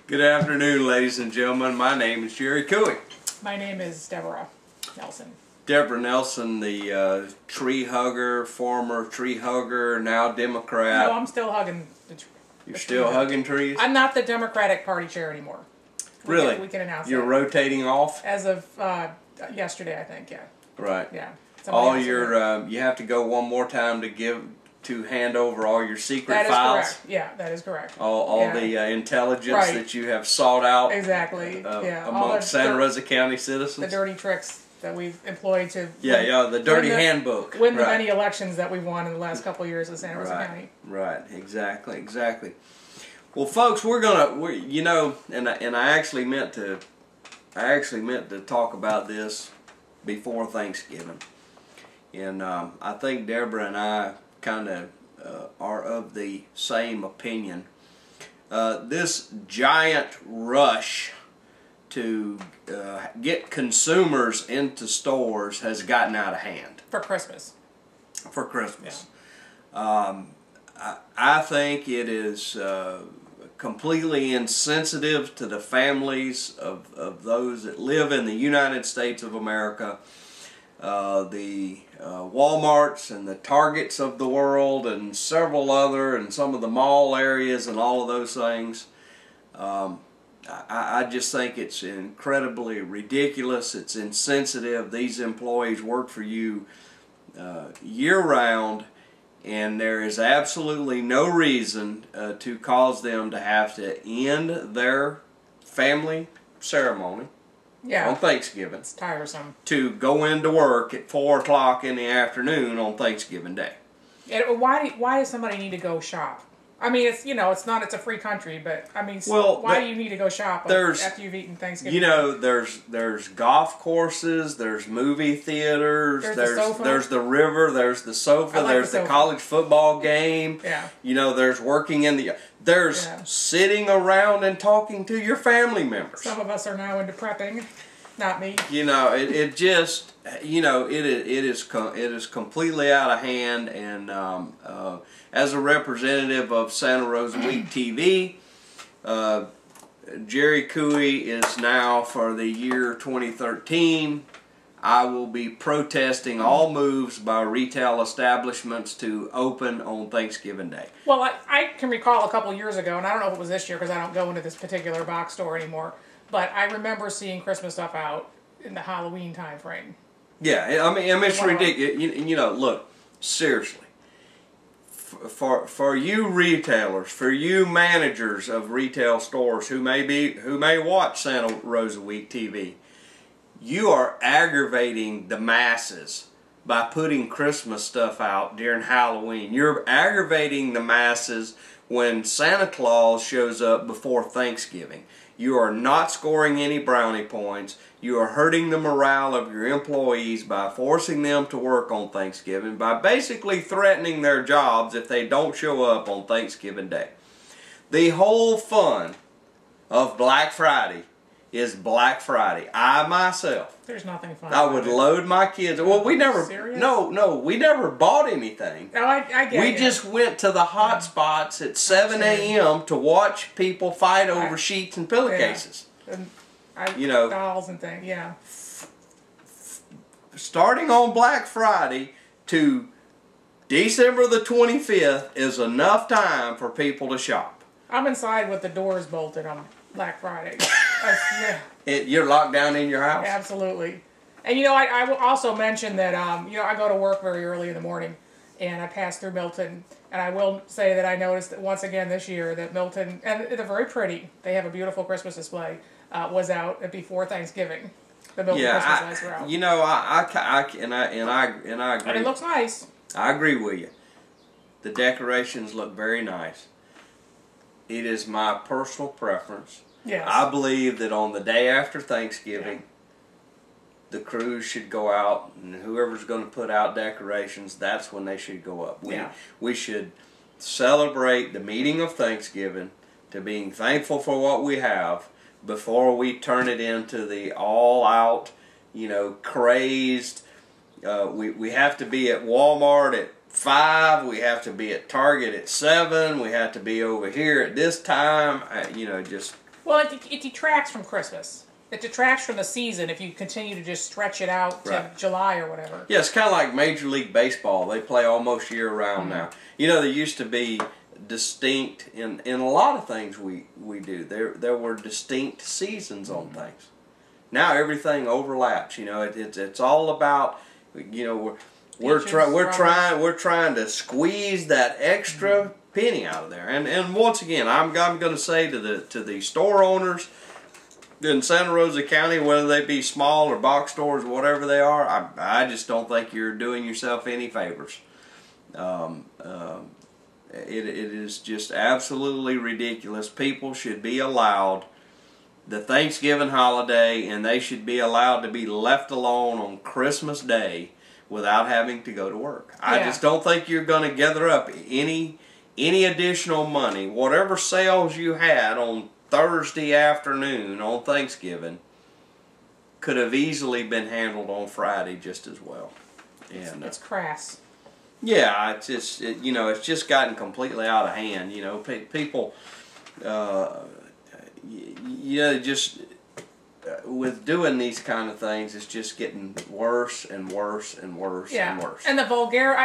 Good afternoon, ladies and gentlemen. My name is Jerry Cooey. My name is Deborah Nelson. Deborah Nelson, the tree hugger, former tree hugger, now Democrat. No, I'm still hugging the tree. You're still hugging trees? I'm not the Democratic Party chair anymore. Really? We can announce You're that. rotating off? As of yesterday, I think, yeah. Right. Yeah. All your, you have to go one more time to hand over all your secret files? That is correct. Yeah, that is correct. All yeah. the intelligence that you have sought out amongst Santa Rosa County citizens? The dirty tricks that we've employed to the dirty handbook. Win the many elections that we've won in the last couple of years in Santa Rosa County. Right, exactly. Well, folks, you know, and I actually meant to talk about this before Thanksgiving. And I think Deborah and I kind of are of the same opinion. This giant rush to get consumers into stores has gotten out of hand. For Christmas. For Christmas. Yeah. I think it is completely insensitive to the families of those that live in the United States of America. The Walmarts and the Targets of the world and several other and some of the mall areas and all of those things. I just think it's incredibly ridiculous. It's insensitive. These employees work for you year-round, and there is absolutely no reason to cause them to have to end their family ceremony on Thanksgiving. It's tiresome. To go into work at 4 o'clock in the afternoon on Thanksgiving Day. And why does somebody need to go shop? I mean, it's it's a free country, but I mean, why do you need to go shop after you've eaten Thanksgiving? You know, there's golf courses, there's movie theaters, there's the river, there's the sofa, there's the college football game. Yeah. You know, there's working in the sitting around and talking to your family members. Some of us are now into prepping, not me. You know, it just it is completely out of hand, and as a representative of Santa Rosa Week TV, Jerry Cooey is now, for the year 2013, I will be protesting all moves by retail establishments to open on Thanksgiving Day. Well, I can recall a couple years ago, and I don't know if it was this year because I don't go into this particular box store anymore, but I remember seeing Christmas stuff out in the Halloween time frame. Yeah, I mean it's ridiculous. You know, look, seriously. For you retailers, for you managers of retail stores who may watch Santa Rosa Week TV, you are aggravating the masses by putting Christmas stuff out during Halloween. You're aggravating the masses when Santa Claus shows up before Thanksgiving. You are not scoring any brownie points. You are hurting the morale of your employees by forcing them to work on Thanksgiving, by basically threatening their jobs if they don't show up on Thanksgiving Day. The whole fun of Black Friday is Black Friday. I myself, there's nothing fun. I would load my kids. Well, we never. Serious? No, we never bought anything. No, I get it. We just went to the hot spots at 7 a.m. to watch people fight over sheets and pillowcases. And dolls and things. Yeah. Starting on Black Friday to December the 25th is enough time for people to shop. I'm inside with the doors bolted on Black Friday. You're locked down in your house? Absolutely. And I will also mention that I go to work very early in the morning, and I pass through Milton, and I will say that I noticed that once again this year that Milton, and they're very pretty, they have a beautiful Christmas display, was out before Thanksgiving. The Milton Christmas lights were out. You know, I agree. And it looks nice. I agree with you. The decorations look very nice. It is my personal preference. Yes. I believe that on the day after Thanksgiving, the crews should go out, and whoever's going to put out decorations, that's when they should go up. We should celebrate the meeting of Thanksgiving to being thankful for what we have before we turn it into the all-out, crazed. We have to be at Walmart at 5, we have to be at Target at 7, we have to be over here at this time, Well, it detracts from Christmas. It detracts from the season if you continue to just stretch it out to July or whatever. Yeah, it's kind of like Major League Baseball. They play almost year-round now. You know, there used to be distinct, in a lot of things we do, there were distinct seasons on things. Now everything overlaps. You know, it's all about, you know, we're trying to squeeze that extra penny out of there. And once again, I'm going to say to the store owners in Santa Rosa County, whether they be small or box stores, whatever they are, I just don't think you're doing yourself any favors. It is just absolutely ridiculous. People should be allowed the Thanksgiving holiday, and they should be allowed to be left alone on Christmas Day without having to go to work. I just don't think you're going to gather up any additional money. Whatever sales you had on Thursday afternoon on Thanksgiving could have easily been handled on Friday just as well. And it's crass. Yeah, it's just you know, it's just gotten completely out of hand. You know, people, you know, just with doing these kind of things, it's just getting worse and worse and worse and worse. And the vulgar.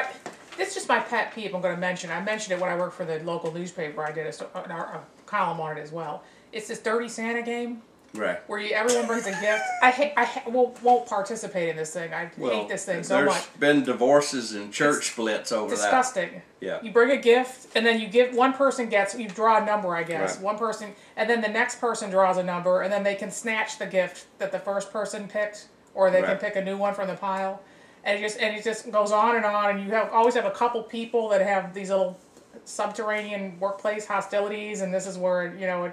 It's just my pet peeve I'm going to mention. I mentioned it when I worked for the local newspaper. I did a column on it as well. It's this Dirty Santa game. Right. Where everyone brings a gift. I won't participate in this thing. I hate this thing so much. There's been divorces and church splits over disgusting. that. Yeah. You bring a gift, and then you give, one person gets, you draw a number, I guess. Right. One person, and then the next person draws a number, and then they can snatch the gift that the first person picked, or they can pick a new one from the pile. And it just goes on, and you always have a couple people that have these little subterranean workplace hostilities, and this is where, you know,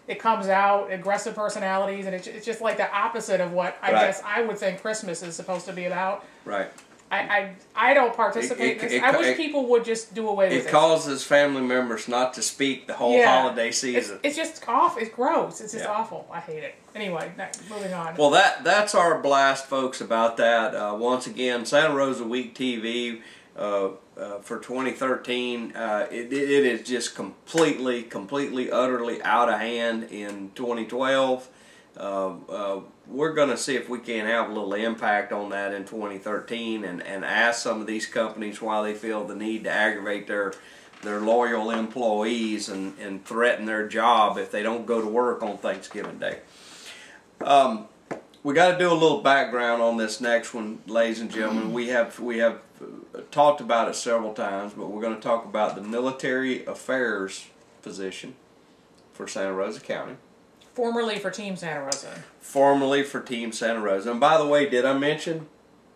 it comes out, aggressive personalities, and it's just like the opposite of what I guess I would think Christmas is supposed to be about. Right. I don't participate in this. I wish people would just do away with it. It causes family members not to speak the whole holiday season. It's just awful. It's gross. It's just awful. I hate it. Anyway, moving on. Well, that's our blast, folks, about that. Once again, Santa Rosa Week TV for 2013, it is just completely, utterly out of hand in 2012. We're going to see if we can have a little impact on that in 2013 and ask some of these companies why they feel the need to aggravate their loyal employees and threaten their job if they don't go to work on Thanksgiving Day. We got to do a little background on this next one, ladies and gentlemen. We have talked about it several times, but we're going to talk about the military affairs position for Santa Rosa County. Formerly for Team Santa Rosa. Formerly for Team Santa Rosa. And by the way, did I mention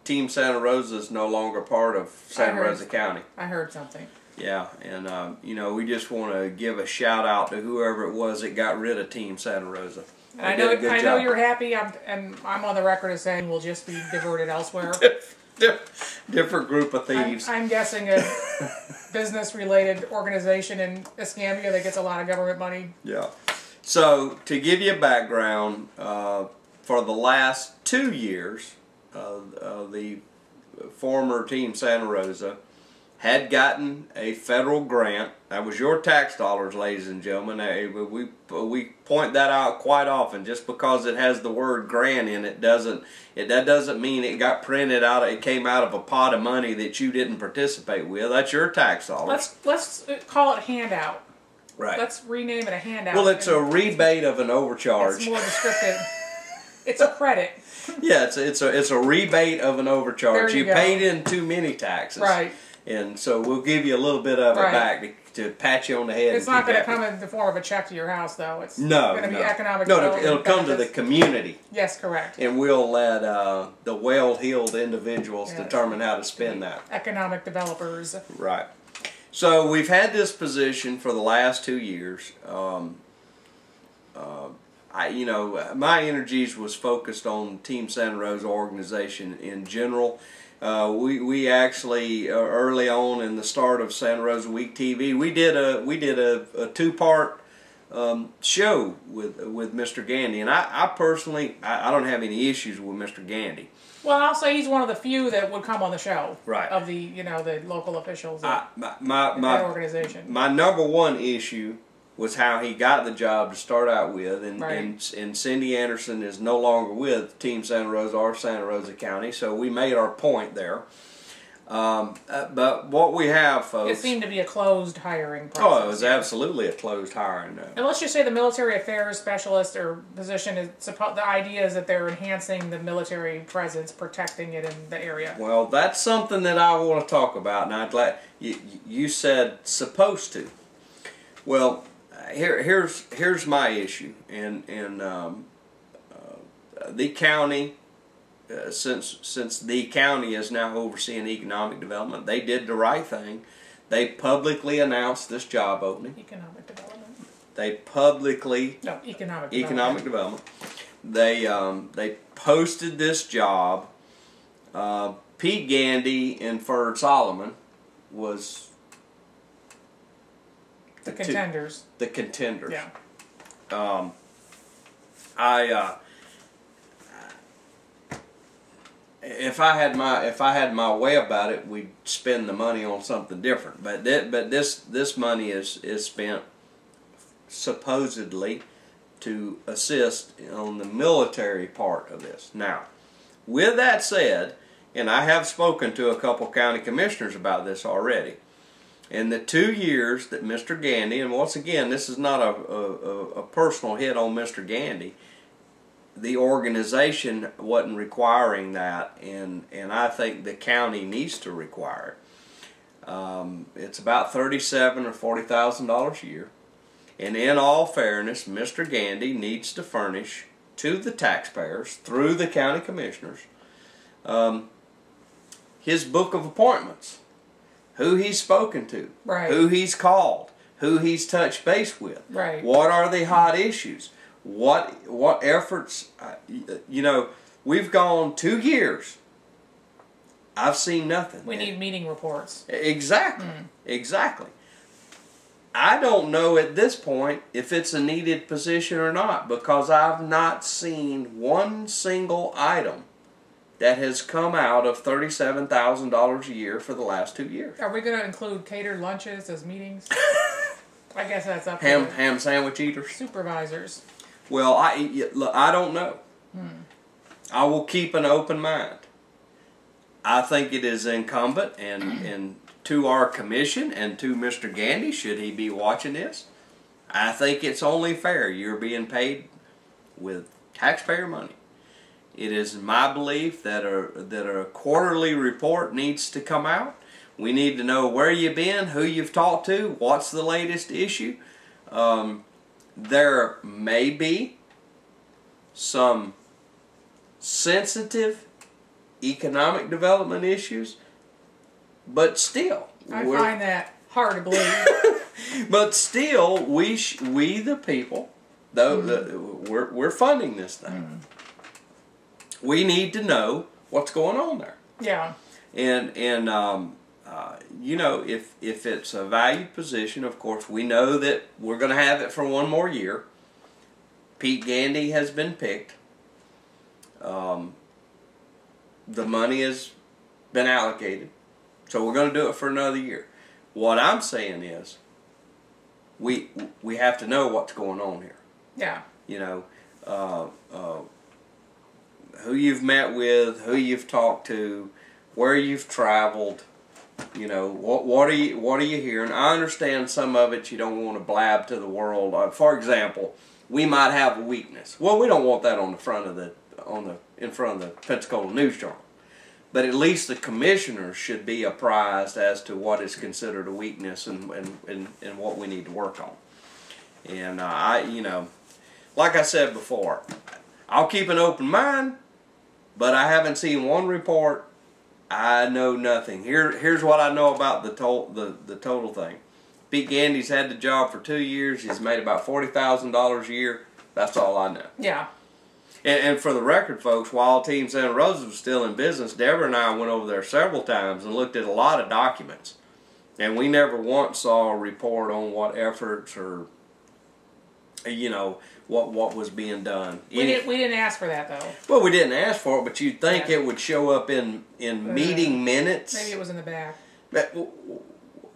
Team Santa Rosa is no longer part of Santa Rosa County? I heard something. Yeah, and you know, we just want to give a shout out to whoever it was that got rid of Team Santa Rosa. I know you're happy, and I'm on the record as saying we'll just be diverted elsewhere. Different group of thieves. I'm guessing a business-related organization in Escambia that gets a lot of government money. Yeah. So, to give you a background, for the last 2 years, the former Team Santa Rosa had gotten a federal grant. That was your tax dollars, ladies and gentlemen. We point that out quite often. Just because it has the word grant in it doesn't mean it got printed out. It came out of a pot of money that you didn't participate with. That's your tax dollars. Let's call it handout. Right. Let's rename it a handout. Well, it's a rebate of an overcharge. It's more descriptive. It's a credit. Yeah, it's a rebate of an overcharge. You paid in too many taxes. Right. And so we'll give you a little bit of it back to pat you on the head. It's not going to come in the form of a check to your house, though. It's going to be economic development. No, it'll come to the community. Yes, correct. And we'll let the well-heeled individuals determine how to spend that. Economic developers. Right. So we've had this position for the last 2 years. My energies was focused on Team Santa Rosa organization in general. We actually early on in the start of Santa Rosa Week TV, we did a two-part show with Mr. Gandy, and I personally I don't have any issues with Mr. Gandy. Well, I'll say he's one of the few that would come on the show. Right. Of the the local officials in that organization. My number one issue was how he got the job to start out with, and Right. and Cindy Anderson is no longer with Team Santa Rosa or Santa Rosa County, so we made our point there. But what we have, folks... It seemed to be a closed hiring process. Oh, it was absolutely a closed hiring. And let's just say the military affairs specialist or position is the idea is that they're enhancing the military presence, protecting it in the area. Well, that's something that I want to talk about, and I'm glad you said supposed to. Well, here's my issue, and the county. Since the county is now overseeing economic development, they did the right thing. They publicly announced this job opening. Economic development. They publicly... No, economic development. They posted this job. Pete Gandy and Ferd Solomon was... The contenders. The contenders. Yeah. If I had my way about it, we'd spend the money on something different. But this money is spent supposedly to assist on the military part of this. Now, with that said, and I have spoken to a couple county commissioners about this already. In the 2 years that Mr. Gandy, and once again, this is not a personal hit on Mr. Gandy. The organization wasn't requiring that, and I think the county needs to require it. It's about $37,000 or $40,000 a year, and in all fairness, Mr. Gandy needs to furnish to the taxpayers through the county commissioners his book of appointments, who he's spoken to, right. Who he's called, who he's touched base with, right. What are the hot issues. What efforts, you know, we've gone 2 years. I've seen nothing. We need meeting reports. Exactly. Exactly. I don't know at this point if it's a needed position or not, because I've not seen one single item that has come out of $37,000 a year for the last 2 years. Are we going to include catered lunches as meetings? I guess that's up to ham sandwich eaters. Supervisors. Well, I don't know. I will keep an open mind. I think it is incumbent and to our commission and to Mr. Gandy, should he be watching this, I think it's only fair. You're being paid with taxpayer money. It is my belief that a quarterly report needs to come out. We need to know where you've been, who you've talked to, what's the latest issue. There may be some sensitive economic development issues, but still, I find that hard to believe. But still, we the people, though, we're funding this thing. We need to know what's going on there. Yeah. And you know, if it's a valued position, of course, we know that we're going to have it for one more year. Pete Gandy has been picked. The money has been allocated. So we're going to do it for another year. What I'm saying is, we have to know what's going on here. Yeah. You know, who you've met with, who you've talked to, where you've traveled. You know, what are you hearing? I understand some of it you don't want to blab to the world. For example, we might have a weakness. Well, we don't want that on the front of in front of the Pensacola News Journal. But at least the commissioners should be apprised as to what is considered a weakness and what we need to work on. And you know, like I said before, I'll keep an open mind, but I haven't seen one report. I know nothing. Here's what I know about the total thing. Pete Gandy's had the job for 2 years. He's made about $40,000 a year. That's all I know. Yeah. And for the record, folks, while Team Santa Rosa was still in business, Deborah and I went over there several times and looked at a lot of documents. And we never once saw a report on what efforts or, you know, what was being done. We didn't ask for that, though. Well, we didn't ask for it, but you'd think it would show up in meeting minutes. Maybe it was in the back.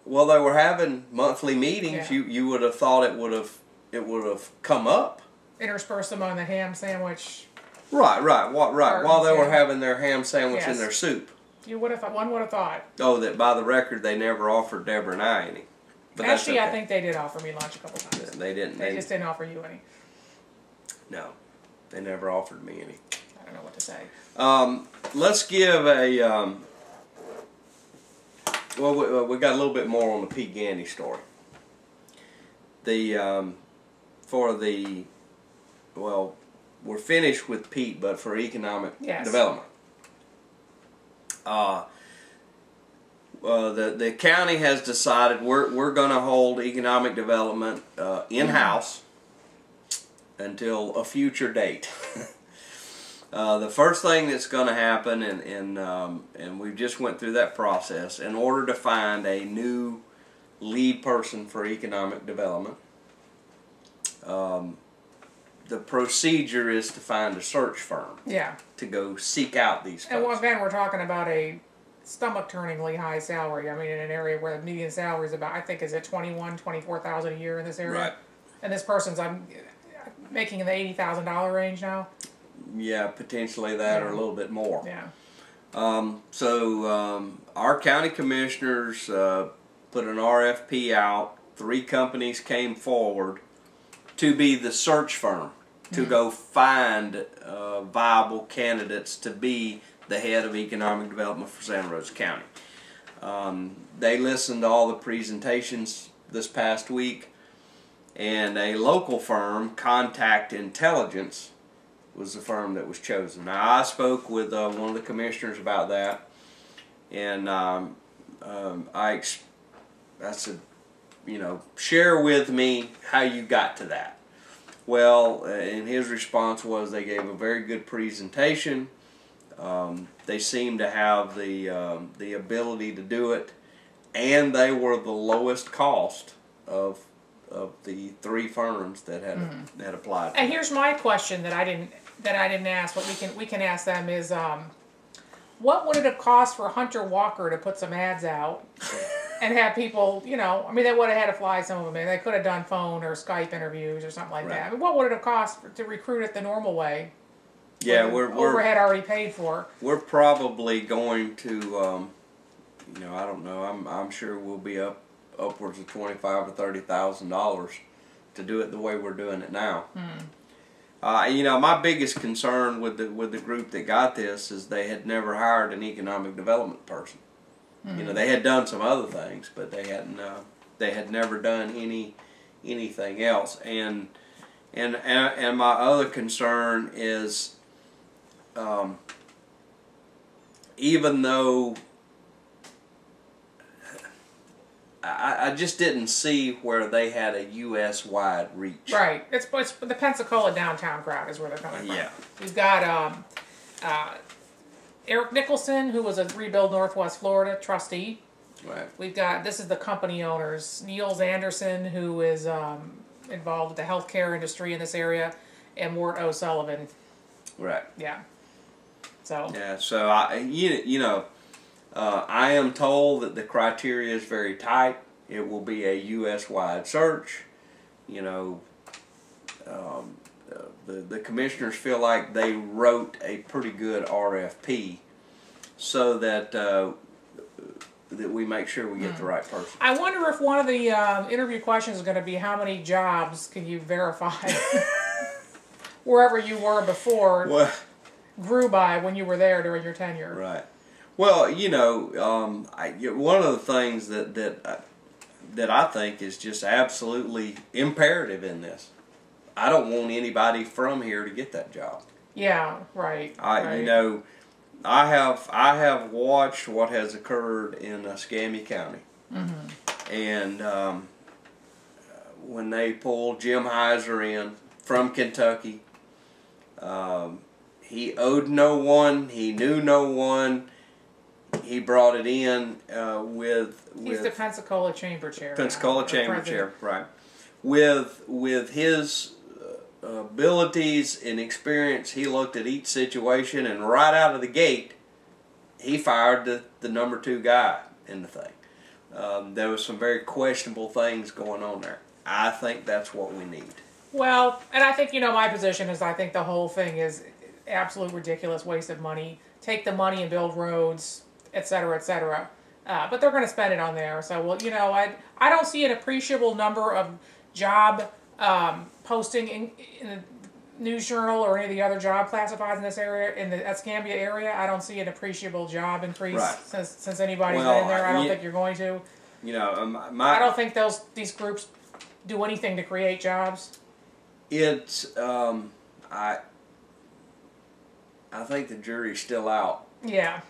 Well, they were having monthly meetings. Yeah. You would have thought it would have come up. Interspersed among the ham sandwich. Right. While they were having their ham sandwich and Yes. their soup. One would have thought. Oh, that by the record they never offered Deborah and I any. But Actually, that's okay. I think they did offer me lunch a couple times. They didn't. They just didn't offer you any. No, they never offered me any. I don't know what to say. Let's give a. Well, we got a little bit more on the Pete Gandy story. We're finished with Pete, but for economic development. The county has decided we're going to hold economic development in-house until a future date. The first thing that's going to happen, and we just went through that process, in order to find a new lead person for economic development, the procedure is to find a search firm. Yeah. To go seek out these folks. And again, we're talking about a stomach-turningly high salary. I mean, in an area where the median salary is about, I think, is it $24,000 a year in this area? Right. And this person's, I'm making in the $80,000 range now. Yeah, potentially that or a little bit more. Yeah. Our county commissioners put an RFP out. 3 companies came forward to be the search firm to go find viable candidates to be the head of economic development for Santa Rosa County. They listened to all the presentations this past week, and a local firm, Contact Intelligence, was the firm that was chosen. Now, I spoke with one of the commissioners about that, and I said, share with me how you got to that. Well, and his response was they gave a very good presentation. They seemed to have the ability to do it, and they were the lowest cost of the 3 firms that had applied. And here's my question that I didn't ask, but we can ask them is, what would it have cost for Hunter Walker to put some ads out and have people, I mean, they would have had to fly some of them in. They could have done phone or Skype interviews or something like that. I mean, what would it have cost to recruit it the normal way? Yeah, overhead already paid for. We're probably going to, I don't know. I'm sure we'll be upwards of $25,000 or $30,000 to do it the way we're doing it now. My biggest concern with the group that got this is they had never hired an economic development person. They had done some other things, but they hadn't. They had never done anything else. And my other concern is, even though I just didn't see where they had a U.S.-wide reach. Right. It's the Pensacola downtown crowd is where they're coming from. Yeah. We've got Eric Nicholson, who was a Rebuild Northwest Florida trustee. Right. We've got, this is the company owners, Niels Anderson, who is involved with the healthcare industry in this area, and Mort O'Sullivan. Right. Yeah. So. Yeah. So I am told that the criteria is very tight. It will be a U.S.-wide search. The commissioners feel like they wrote a pretty good RFP so that we make sure we get the right person. I wonder if one of the interview questions is going to be how many jobs can you verify wherever you were before grew by when you were there during your tenure. Right. Well, one of the things that I think is just absolutely imperative in this, I don't want anybody from here to get that job. Yeah, right. I have watched what has occurred in Escambia County, and when they pulled Jim Heiser in from Kentucky, he owed no one, he knew no one. He brought it in He's the Pensacola Chamber Chair. Pensacola Chamber Chair, right? With his abilities and experience, he looked at each situation, and right out of the gate, he fired the number 2 guy in the thing. there was some very questionable things going on there. I think that's what we need. Well, and I think, my position is I think the whole thing is absolute ridiculous waste of money. Take the money and build roads, et cetera, et cetera. But they're going to spend it on there. So, well, I don't see an appreciable number of job posting in the News Journal or any of the other job classifieds in this area, in the Escambia area. I don't see an appreciable job increase since anybody's been in there. I don't think you're going to. I don't think these groups do anything to create jobs. It's I think the jury's still out. Yeah.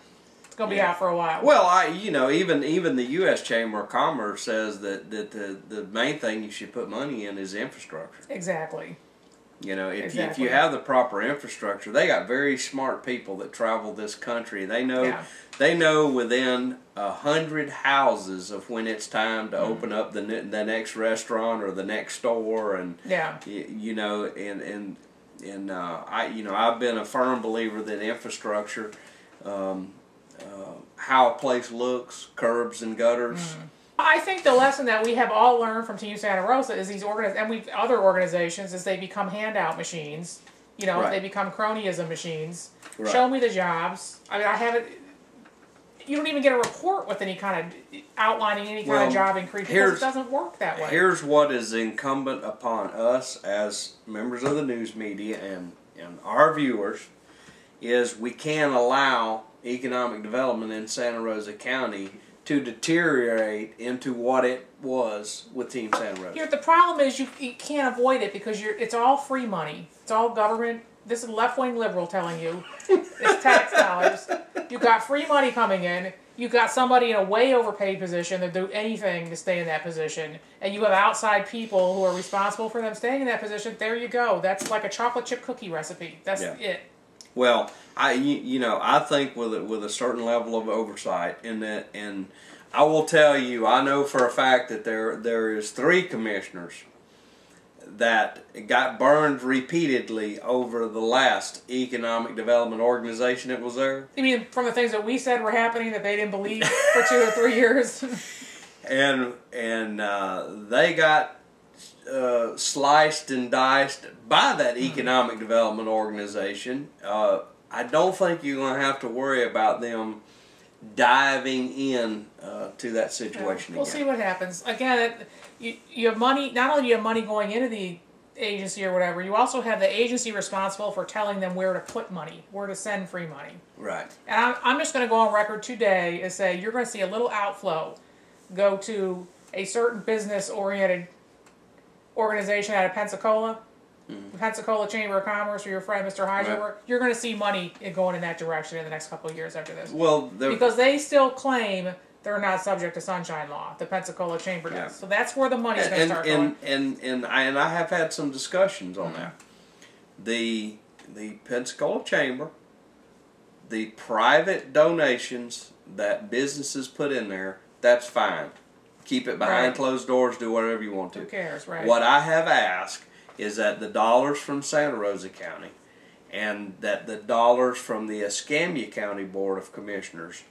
It's going to be out for a while. Well, even the U.S. Chamber of Commerce says that the main thing you should put money in is infrastructure. Exactly. If you have the proper infrastructure, they got very smart people that travel this country. They know within 100 houses of when it's time to open up the next restaurant or the next store, and I've been a firm believer that infrastructure, how a place looks, curbs and gutters. I think the lesson that we have all learned from Team Santa Rosa is other organizations, is they become handout machines. They become cronyism machines. Right. Show me the jobs. I mean, I haven't. You don't even get a report with any kind of outlining any kind of job increase, because it doesn't work that way. Here's what is incumbent upon us as members of the news media and our viewers, is we can't allow economic development in Santa Rosa County to deteriorate into what it was with Team Santa Rosa. The problem is you can't avoid it, because it's all free money. It's all government. This is left-wing liberal telling you. It's tax dollars. You've got free money coming in. You've got somebody in a way overpaid position that do anything to stay in that position. And you have outside people who are responsible for them staying in that position. There you go. That's like a chocolate chip cookie recipe. That's it. Well, I think with a certain level of oversight, and I will tell you, I know for a fact that there is 3 commissioners that got burned repeatedly over the last economic development organization that was there. You mean from the things that we said were happening that they didn't believe for 2 or 3 years? and they got sliced and diced by that economic development organization. I don't think you're going to have to worry about them diving in to that situation We'll see what happens. Again, you have money. Not only do you have money going into the agency or whatever, you also have the agency responsible for telling them where to put money, where to send free money. Right. And I'm just going to go on record today and say you're going to see a little outflow go to a certain business-oriented organization out of Pensacola, the Pensacola Chamber of Commerce, or your friend Mr. Heisenberg. You're going to see money going in that direction in the next couple of years after this. Well, because they still claim they're not subject to Sunshine Law. The Pensacola Chamber does. So that's where the money's going to start going. And I have had some discussions on that. The Pensacola Chamber, the private donations that businesses put in there, that's fine. Keep it behind closed doors, do whatever you want to. Who cares, right? What I have asked is that the dollars from Santa Rosa County and that the dollars from the Escambia County Board of Commissioners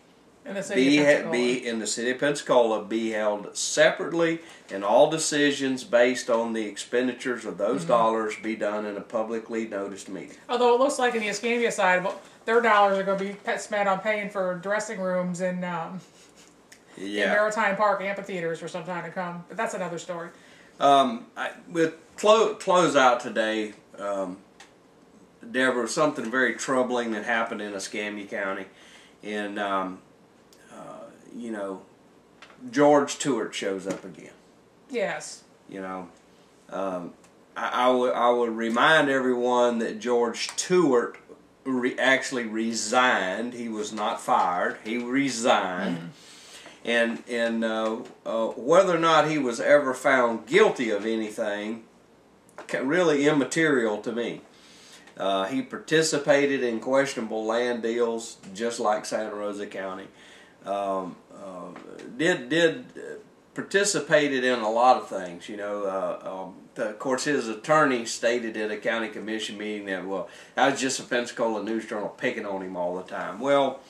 be in the city of Pensacola be held separately, and all decisions based on the expenditures of those dollars be done in a publicly noticed meeting. Although it looks like in the Escambia side, their dollars are going to be spent on paying for dressing rooms and in Maritime Park amphitheaters for some time to come. But that's another story. With close out today, Deborah, something very troubling that happened in Escambia County. And, George Touart shows up again. Yes. I would remind everyone that George Touart actually resigned. He was not fired. He resigned. And whether or not he was ever found guilty of anything, really immaterial to me. He participated in questionable land deals, just like Santa Rosa County. Participated in a lot of things. Of course, his attorney stated at a county commission meeting that, well, that was just a Pensacola News Journal picking on him all the time. Well,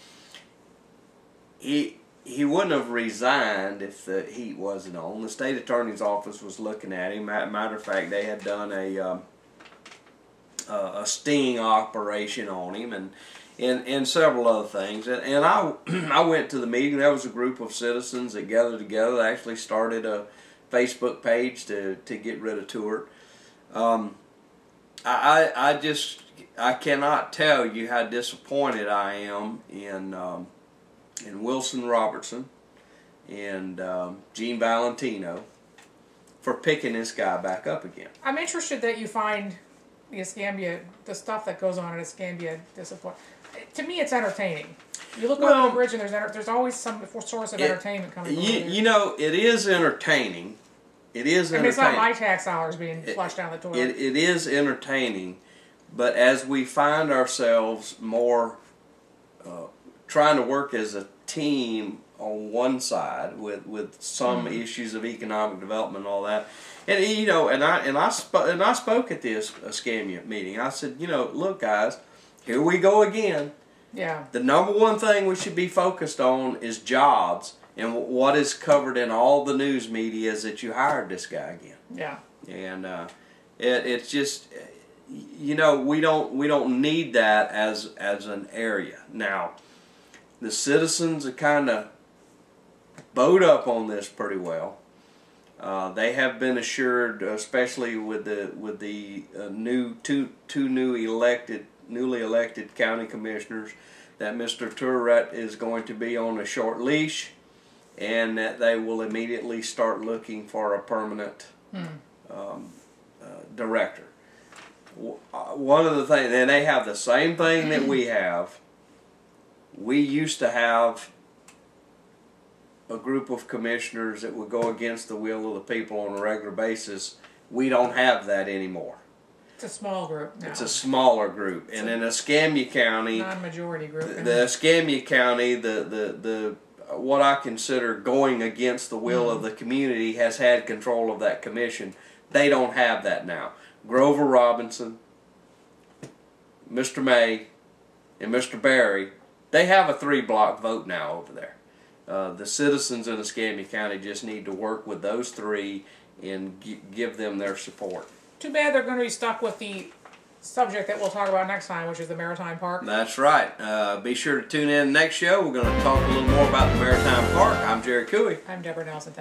he wouldn't have resigned if the heat wasn't on. The state attorney's office was looking at him. Matter of fact, they had done a sting operation on him and several other things. And I went to the meeting. There was a group of citizens that gathered together. They actually started a Facebook page to get rid of Touart. I cannot tell you how disappointed I am in Wilson Robertson and Gene Valentino for picking this guy back up again. I'm interested that you find the Escambia, the stuff that goes on in Escambia, disappointing. To me, it's entertaining. You look over the bridge and there's always some source of entertainment coming from there. You know, it is entertaining. It is entertaining. I mean, it's not my tax dollars being flushed down the toilet. It is entertaining, but as we find ourselves more trying to work as a team on one side with some issues of economic development and all that, and you know, and I spoke at this Escambia meeting. I said, you know, look, guys, here we go again. Yeah. The number one thing we should be focused on is jobs. And what is covered in all the news media is that you hired this guy again. Yeah. And it's just, you know, we don't need that as an area. Now, the citizens are kind of bowed up on this pretty well. They have been assured, especially with the two newly elected county commissioners, that Mr. Touart is going to be on a short leash, and that they will immediately start looking for a permanent director. One of the things, and they have the same thing that we have. We used to have a group of commissioners that would go against the will of the people on a regular basis. We don't have that anymore. It's a small group now. It's a smaller group, and in Escambia County, non-majority group. The Escambia County, the what I consider going against the will of the community has had control of that commission. They don't have that now. Grover Robinson, Mr. May, and Mr. Barry, they have a 3-block vote now over there. The citizens in Escambia County just need to work with those three and give them their support. Too bad they're going to be stuck with the subject that we'll talk about next time, which is the Maritime Park. That's right. Be sure to tune in next show. We're going to talk a little more about the Maritime Park. I'm Jerry Cooey. I'm Deborah Nelson. Thank you.